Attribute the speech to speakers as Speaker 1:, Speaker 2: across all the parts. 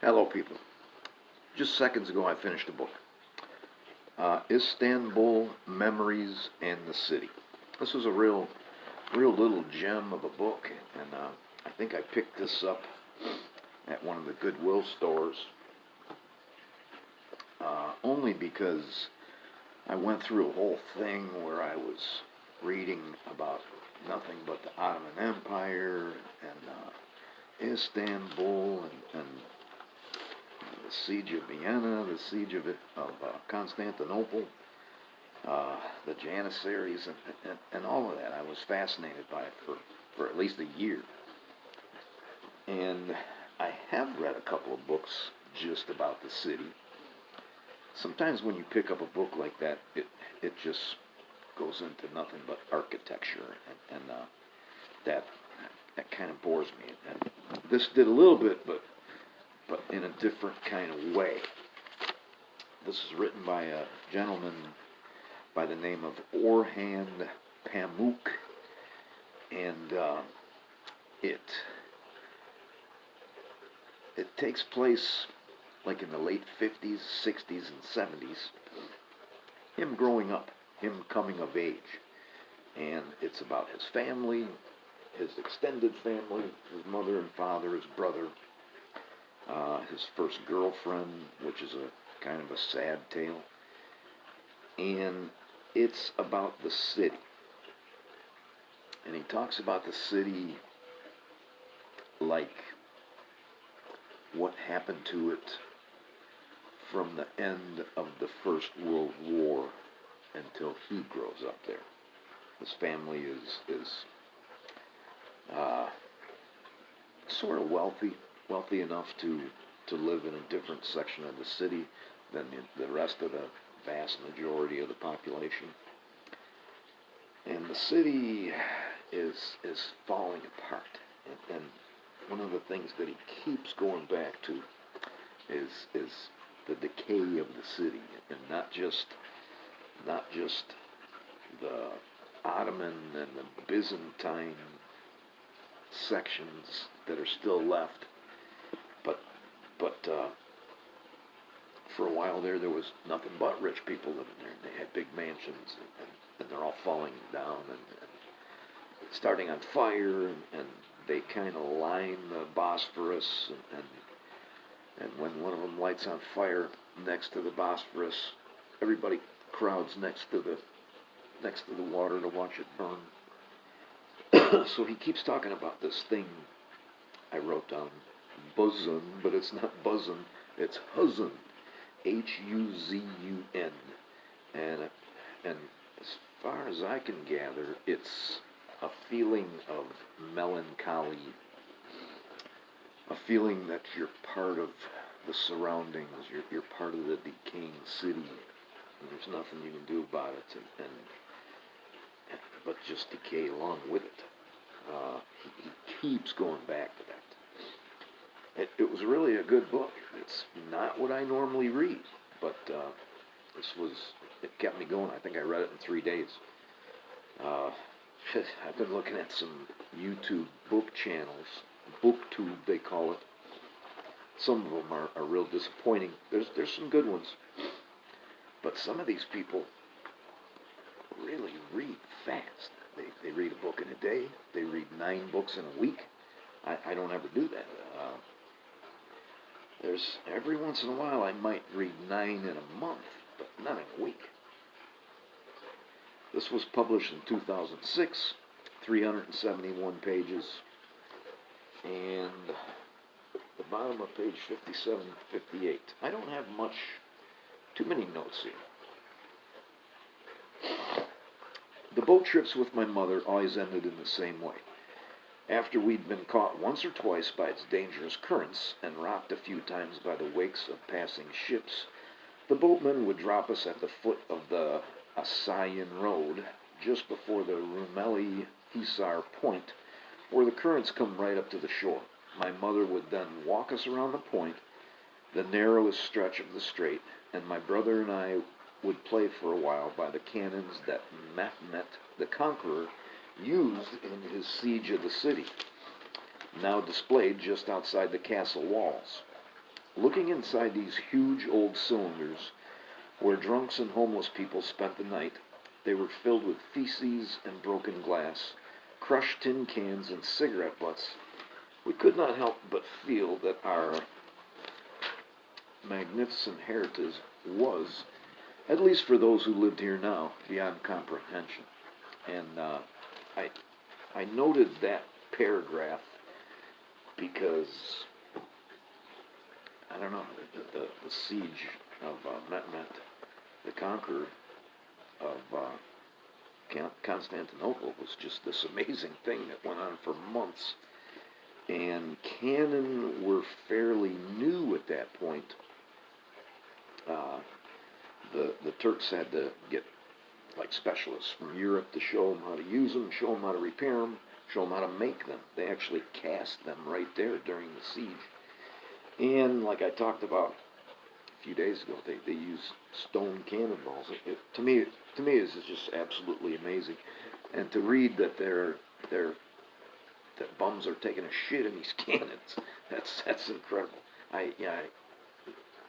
Speaker 1: Hello, people. Just seconds ago, I finished a book. Istanbul, Memories and the City. This was a real little gem of a book, and I think I picked this up at one of the Goodwill stores, only because I went through a whole thing where I was reading about nothing but the Ottoman Empire and Istanbul and the siege of Vienna, the siege of Constantinople, the Janissaries, and all of that. I was fascinated by it for at least a year. And I have read a couple of books just about the city. Sometimes when you pick up a book like that, it just goes into nothing but architecture, and that kind of bores me. And this did a little bit, but in a different kind of way. This is written by a gentleman by the name of Orhan Pamuk, and it takes place like in the late 50s, 60s, and 70s. Him growing up, him coming of age, and it's about his family, his extended family, his mother and father, his brother, his first girlfriend, which is a kind of a sad tale, and it's about the city. And he talks about the city like what happened to it from the end of the First World War until he grows up there. His family is sort of wealthy enough to live in a different section of the city than the rest of the vast majority of the population. And the city is falling apart. And one of the things that he keeps going back to is the decay of the city, and not just the Ottoman and the Byzantine sections that are still left, but for a while there was nothing but rich people living there. They had big mansions, and they're all falling down and starting on fire, and they kind of line the Bosphorus, and when one of them lights on fire next to the Bosphorus, everybody crowds next to the water to watch it burn. So he keeps talking about this thing I wrote down, buzzun, but it's not buzzun, it's huzun, Huzun, and as far as I can gather, it's a feeling of melancholy, a feeling that you're part of the surroundings, you're part of the decaying city, and there's nothing you can do about it, but just decay along with it. He keeps going back to that. It was really a good book. It's not what I normally read, but it kept me going. I think I read it in 3 days. I've been looking at some YouTube book channels, BookTube they call it. Some of them are real disappointing. There's some good ones, but some of these people really read fast. They read a book in a day. They read 9 books in a week. I don't ever do that. There's every once in a while I might read 9 in a month, but not in a week. This was published in 2006, 371 pages, and the bottom of page 57, 58. I don't have too many notes here. The boat trips with my mother always ended in the same way. After we'd been caught once or twice by its dangerous currents and rocked a few times by the wakes of passing ships, the boatman would drop us at the foot of the Asayan Road, just before the Rumeli Hisar Point, where the currents come right up to the shore. My mother would then walk us around the point, the narrowest stretch of the strait, and my brother and I would play for a while by the cannons that Mehmet the Conqueror used in his siege of the city, now displayed just outside the castle walls. Looking inside these huge old cylinders, where drunks and homeless people spent the night, they were filled with feces and broken glass, crushed tin cans and cigarette butts. We could not help but feel that our magnificent heritage was, at least for those who lived here now, beyond comprehension. And I, I noted that paragraph because, I don't know, the siege of Mehmet the Conqueror of Constantinople was just this amazing thing that went on for months. And cannon were fairly new at that point. The Turks had to get like specialists from Europe to show them how to use them, show them how to repair them, show them how to make them. They actually cast them right there during the siege. And like I talked about a few days ago, they use stone cannonballs. To me, this is just absolutely amazing. And to read that that bums are taking a shit in these cannons, that's incredible. I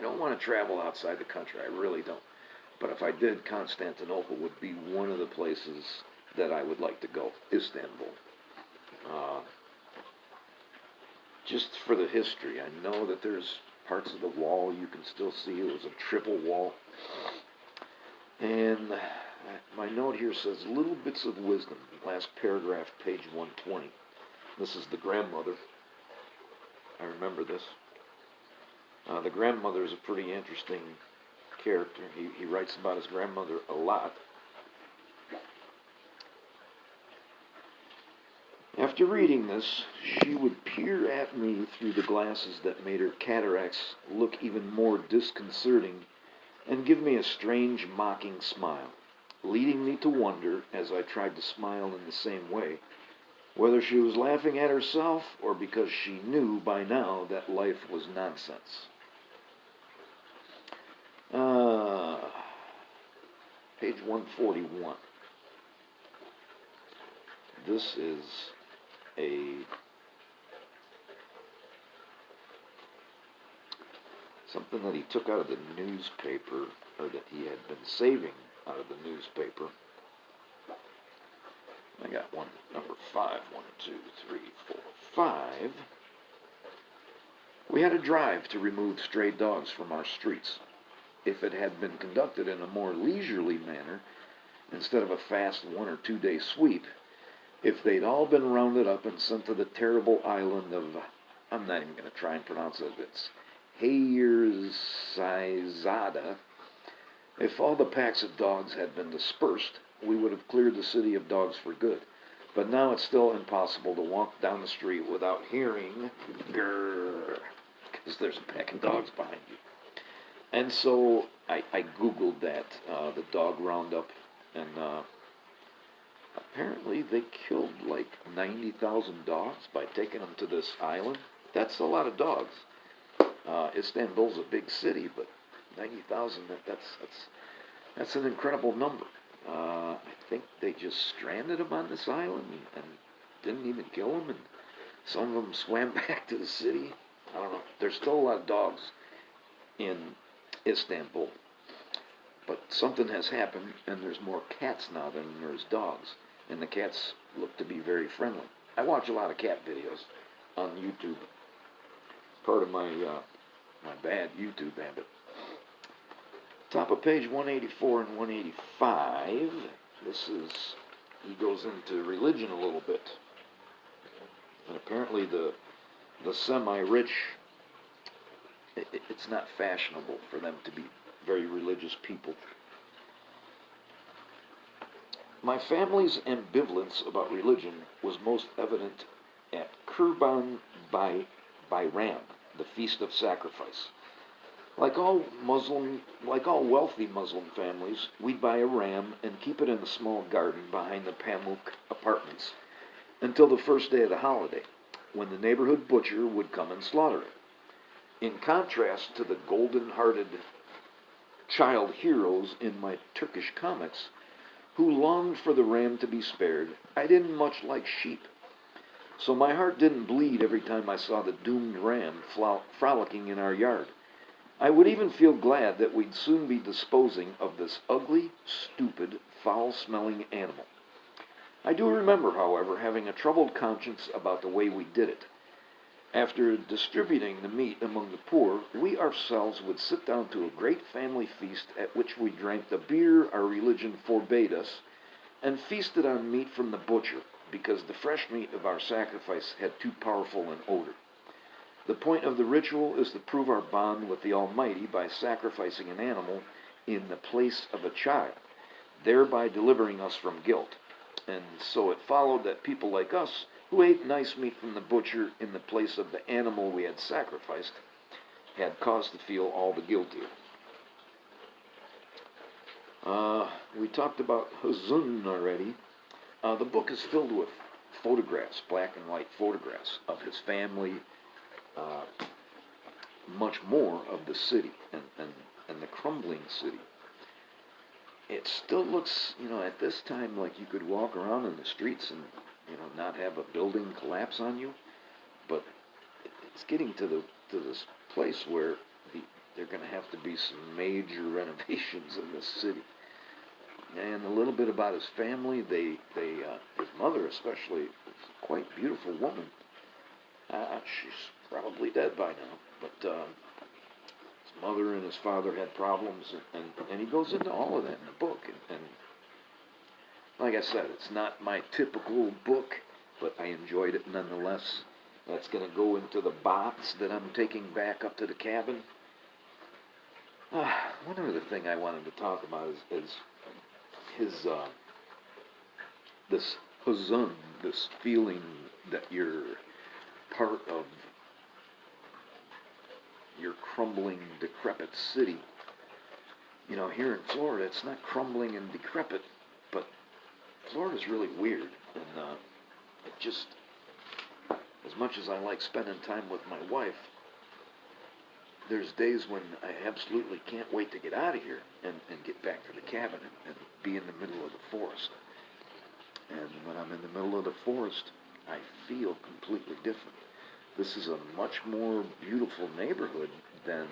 Speaker 1: don't want to travel outside the country. I really don't. But if I did, Constantinople would be one of the places that I would like to go. Istanbul. Just for the history. I know that there's parts of the wall you can still see. It was a triple wall. And my note here says, little bits of wisdom. Last paragraph, page 120. This is the grandmother. I remember this. The grandmother is a pretty interesting character. He writes about his grandmother a lot. After reading this, she would peer at me through the glasses that made her cataracts look even more disconcerting and give me a strange, mocking smile, leading me to wonder, as I tried to smile in the same way, whether she was laughing at herself or because she knew by now that life was nonsense. Page 141. This is something that he took out of the newspaper, or that he had been saving out of the newspaper. I got one, number 5. 1, 2, 3, 4, 5. We had a drive to remove stray dogs from our streets. If it had been conducted in a more leisurely manner, instead of a fast 1 or 2 day sweep, if they'd all been rounded up and sent to the terrible island of, I'm not even going to try and pronounce it, it's Hayrsizada, if all the packs of dogs had been dispersed, we would have cleared the city of dogs for good. But now it's still impossible to walk down the street without hearing grrr, because there's a pack of dogs behind you. And so I Googled that, the dog roundup, and apparently they killed like 90,000 dogs by taking them to this island. That's a lot of dogs. Istanbul's a big city, but 90,000, that's an incredible number. I think they just stranded them on this island and didn't even kill them, and some of them swam back to the city. I don't know. There's still a lot of dogs in Istanbul, but something has happened, and there's more cats now than there's dogs, and the cats look to be very friendly. I watch a lot of cat videos on YouTube. Part of my bad YouTube habit. Top of page 184 and 185. He goes into religion a little bit. And apparently the semi-rich, it's not fashionable for them to be very religious people. My family's ambivalence about religion was most evident at Kurban Bayram, the Feast of Sacrifice. Like all wealthy Muslim families, we'd buy a ram and keep it in a small garden behind the Pamuk apartments until the first day of the holiday, when the neighborhood butcher would come and slaughter it. In contrast to the golden-hearted child heroes in my Turkish comics, who longed for the ram to be spared, I didn't much like sheep. So my heart didn't bleed every time I saw the doomed ram frolicking in our yard. I would even feel glad that we'd soon be disposing of this ugly, stupid, foul-smelling animal. I do remember, however, having a troubled conscience about the way we did it. After distributing the meat among the poor, we ourselves would sit down to a great family feast at which we drank the beer our religion forbade us, and feasted on meat from the butcher, because the fresh meat of our sacrifice had too powerful an odor. The point of the ritual is to prove our bond with the Almighty by sacrificing an animal in the place of a child, thereby delivering us from guilt. And so it followed that people like us, who ate nice meat from the butcher in the place of the animal we had sacrificed, had cause to feel all the guiltier. We talked about Hazun already. The book is filled with photographs, black and white photographs of his family, much more of the city and the crumbling city. It still looks, at this time like you could walk around in the streets and, not have a building collapse on you. But it's getting to this place where there are going to have to be some major renovations in this city. And a little bit about his family. His mother especially, is a quite beautiful woman. She's probably dead by now, but his mother and his father had problems, and he goes into all of that in the book. And like I said, it's not my typical book, but I enjoyed it nonetheless. That's going to go into the box that I'm taking back up to the cabin. One other thing I wanted to talk about is his this hazun, this feeling that you're part of your crumbling, decrepit city. Here in Florida, it's not crumbling and decrepit, but Florida's really weird, and it just, as much as I like spending time with my wife, there's days when I absolutely can't wait to get out of here and get back to the cabin and be in the middle of the forest. And when I'm in the middle of the forest, I feel completely different. This is a much more beautiful neighborhood than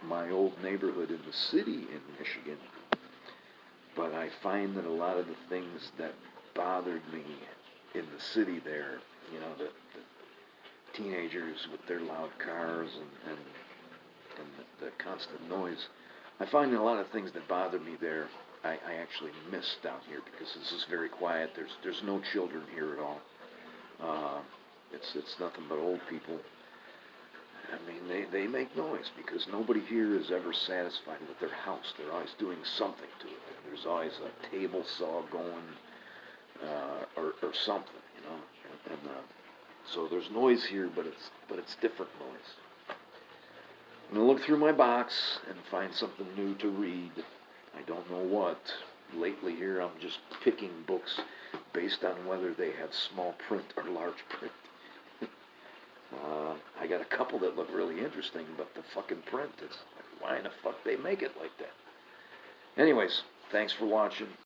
Speaker 1: my old neighborhood in the city in Michigan. But I find that a lot of the things that bothered me in the city there, the teenagers with their loud cars and the constant noise, I find that a lot of things that bother me there, I actually miss down here, because this is very quiet. There's no children here at all. It's nothing but old people. I mean, they make noise because nobody here is ever satisfied with their house. They're always doing something to it. There's always a table saw going, or something, And so there's noise here, but it's different noise. I'm gonna look through my box and find something new to read. I don't know what. Lately here, I'm just picking books based on whether they have small print or large print. I got a couple that look really interesting, but the fucking print is, why in the fuck they make it like that? Anyways, thanks for watching.